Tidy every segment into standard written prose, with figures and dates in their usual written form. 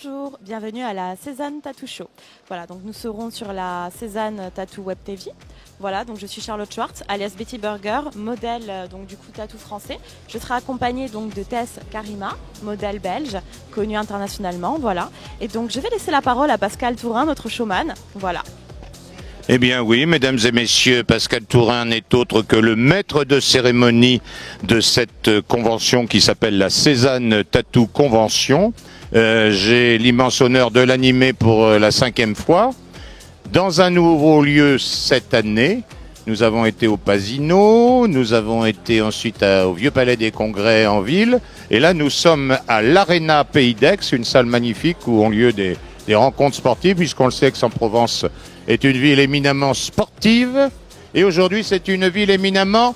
Bonjour, bienvenue à la Cézanne Tattoo Show. Voilà, donc nous serons sur la Cézanne Tattoo Web TV. Voilà, donc je suis Charlotte Schwartz, alias Betty Burger, modèle donc du coup tattoo français. Je serai accompagnée donc de Tess Karima, modèle belge, connue internationalement, voilà. Et donc je vais laisser la parole à Pascal Tourin, notre showman, voilà. Eh bien oui, mesdames et messieurs, Pascal Tourin n'est autre que le maître de cérémonie de cette convention qui s'appelle la Cézanne Tattoo Convention. J'ai l'immense honneur de l'animer pour la 5e fois. Dans un nouveau lieu cette année, nous avons été au Pasino, nous avons été ensuite au Vieux Palais des Congrès en ville, et là nous sommes à l'Arena Pays d'Aix, une salle magnifique où ont lieu des rencontres sportives, puisqu'on le sait, Aix-en-Provence est une ville éminemment sportive, et aujourd'hui c'est une ville éminemment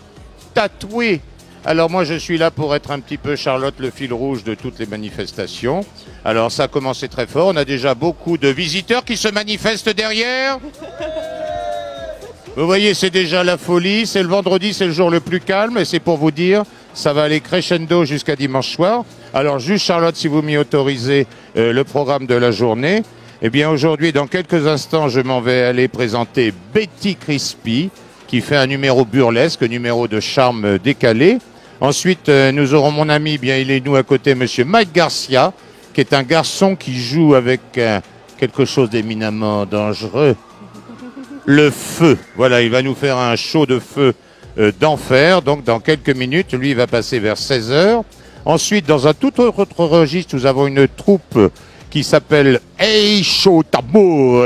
tatouée. Alors moi je suis là pour être un petit peu, Charlotte, le fil rouge de toutes les manifestations. Alors ça a commencé très fort, on a déjà beaucoup de visiteurs qui se manifestent derrière. Vous voyez, c'est déjà la folie, c'est le vendredi, c'est le jour le plus calme, et c'est pour vous dire, ça va aller crescendo jusqu'à dimanche soir. Alors juste, Charlotte, si vous m'y autorisez, le programme de la journée. Eh bien aujourd'hui, dans quelques instants, je m'en vais aller présenter Betty Crispy, qui fait un numéro burlesque, numéro de charme décalé. Ensuite, nous aurons mon ami, bien il est nous à côté, monsieur Mike Garcia, qui est un garçon qui joue avec quelque chose d'éminemment dangereux. Le feu. Voilà, il va nous faire un show de feu d'enfer. Donc dans quelques minutes, lui, il va passer vers 16 heures. Ensuite, dans un tout autre registre, nous avons une troupe qui s'appelle Hey Show Tabou.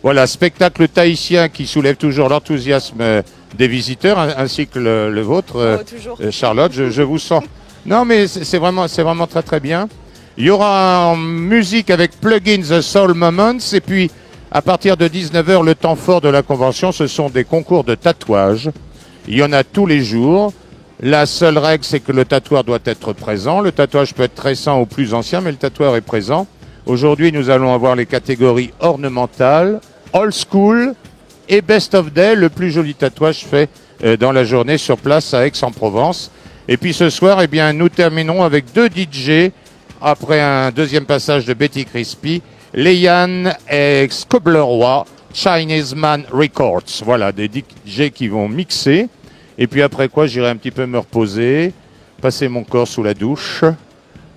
Voilà, spectacle tahitien qui soulève toujours l'enthousiasme des visiteurs, ainsi que le vôtre, Charlotte. Je vous sens. Non, mais c'est vraiment très très bien. Il y aura en musique avec Plugin The Soul Moments, et puis à partir de 19 heures, le temps fort de la convention, ce sont des concours de tatouage. Il y en a tous les jours. La seule règle, c'est que le tatoueur doit être présent. Le tatouage peut être récent ou plus ancien, mais le tatoueur est présent. Aujourd'hui, nous allons avoir les catégories ornementales, old school et best of day, le plus joli tatouage fait dans la journée sur place à Aix-en-Provence. Et puis ce soir, eh bien, nous terminerons avec 2 DJ après un deuxième passage de Betty Crispy, Leian et Scobleroy, Chinese Man Records. Voilà, des DJ qui vont mixer. Et puis après quoi, j'irai un petit peu me reposer, passer mon corps sous la douche,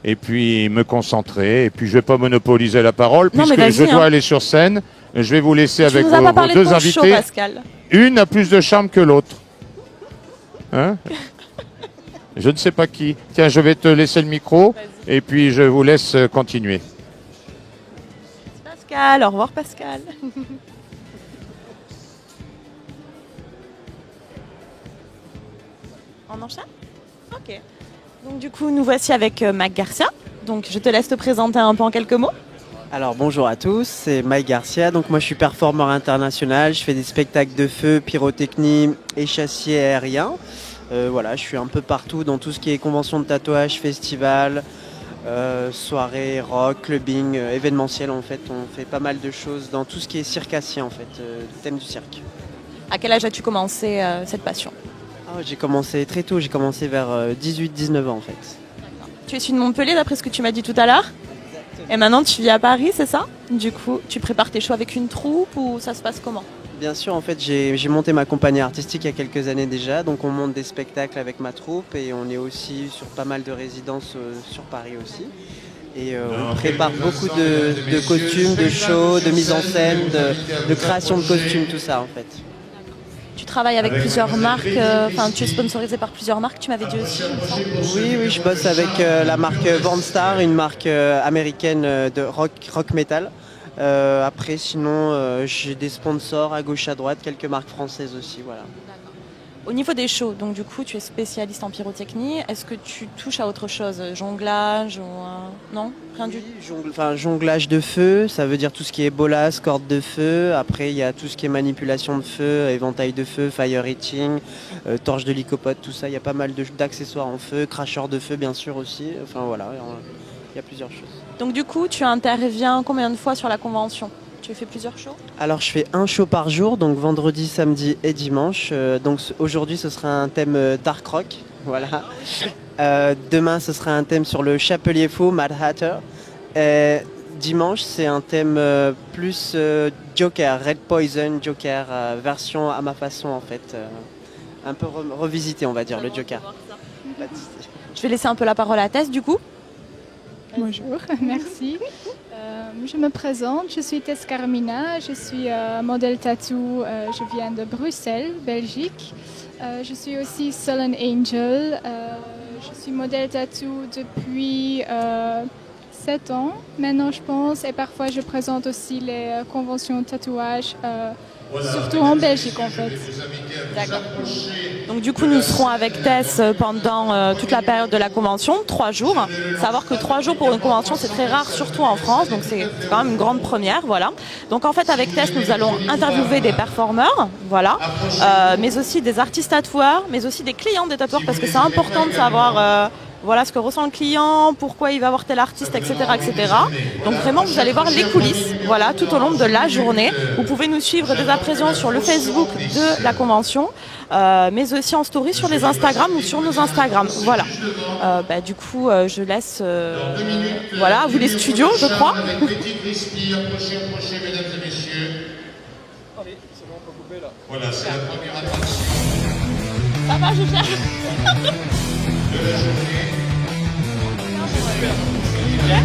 et puis me concentrer. Et puis je vais pas monopoliser la parole, puisque je dois aller sur scène. Je vais vous laisser avec vos 2 invités. Show, Pascal. Une a plus de charme que l'autre. Hein? Je ne sais pas qui. Tiens, je vais te laisser le micro, et puis je vous laisse continuer. Pascal, au revoir Pascal. On enchaîne? Ok. Donc du coup, nous voici avec Mike Garcia. Donc je te laisse te présenter un peu en quelques mots. Alors bonjour à tous, c'est Mike Garcia. Donc moi je suis performeur international, je fais des spectacles de feu, pyrotechnie et châssis aérien. Voilà, je suis un peu partout dans tout ce qui est convention de tatouage, festival, soirée, rock, clubbing, événementiel en fait. On fait pas mal de choses dans tout ce qui est circassien en fait, le thème du cirque. À quel âge as-tu commencé cette passion? J'ai commencé très tôt, j'ai commencé vers 18-19 ans en fait. Tu es issu de Montpellier d'après ce que tu m'as dit tout à l'heure? Et maintenant tu vis à Paris, c'est ça? Du coup, tu prépares tes shows avec une troupe ou ça se passe comment? Bien sûr, en fait, j'ai monté ma compagnie artistique il y a quelques années déjà, donc on monte des spectacles avec ma troupe et on est aussi sur pas mal de résidences sur Paris aussi. Et on prépare beaucoup de costumes, de shows, de mise en scène, de création de costumes, tout ça en fait. Tu travailles avec plusieurs marques, tu es sponsorisé par plusieurs marques, tu m'avais dit aussi. Oui, je bosse avec la marque Vanstar, une marque américaine de rock metal. Après, sinon, j'ai des sponsors à gauche, à droite, quelques marques françaises aussi, voilà. Au niveau des shows, donc du coup, tu es spécialiste en pyrotechnie. Est-ce que tu touches à autre chose? Jonglage ou non? Rien du tout. Jonglage de feu, ça veut dire tout ce qui est bolas, corde de feu. Après, il y a tout ce qui est manipulation de feu, éventail de feu, fire eating, torche de lycopote, tout ça. Il y a pas mal d'accessoires en feu, cracheur de feu, bien sûr aussi. Enfin voilà, il y a plusieurs choses. Donc du coup, tu interviens combien de fois sur la convention? Tu fais plusieurs shows? Alors je fais un show par jour, donc vendredi, samedi et dimanche. Donc aujourd'hui ce sera un thème dark rock, voilà. Demain ce sera un thème sur le chapelier faux, Mad Hatter. Dimanche, c'est un thème plus Joker, Red Poison, Joker, version à ma façon en fait. Un peu revisité, on va dire, le Joker. Je vais laisser un peu la parole à Tess du coup. Bonjour, merci. Je me présente, je suis Tess Carmina, je suis modèle tattoo, je viens de Bruxelles, Belgique. Je suis aussi Sullen Angel, je suis modèle tattoo depuis 7 ans maintenant je pense et parfois je présente aussi les conventions de tatouage, surtout en Belgique en fait. D'accord. Donc du coup nous serons avec Tess pendant toute la période de la convention, 3 jours. Savoir que 3 jours pour une convention c'est très rare, surtout en France, donc c'est quand même une grande première, voilà. Donc en fait avec Tess nous allons interviewer des performeurs, voilà, mais aussi des artistes tatoueurs, mais aussi des clients des tatoueurs parce que c'est important de savoir voilà ce que ressent le client, pourquoi il va voir tel artiste, etc., etc. Donc vraiment, vous allez voir les coulisses, voilà, tout au long de la journée. Vous pouvez nous suivre dès à présent sur le Facebook de la convention, mais aussi en story sur les Instagram ou sur nos Instagram. Voilà. Du coup, je laisse, voilà, à vous les studios, je crois. Voilà, c'est la première attraction. Ça va, je gère. De la journée. Super.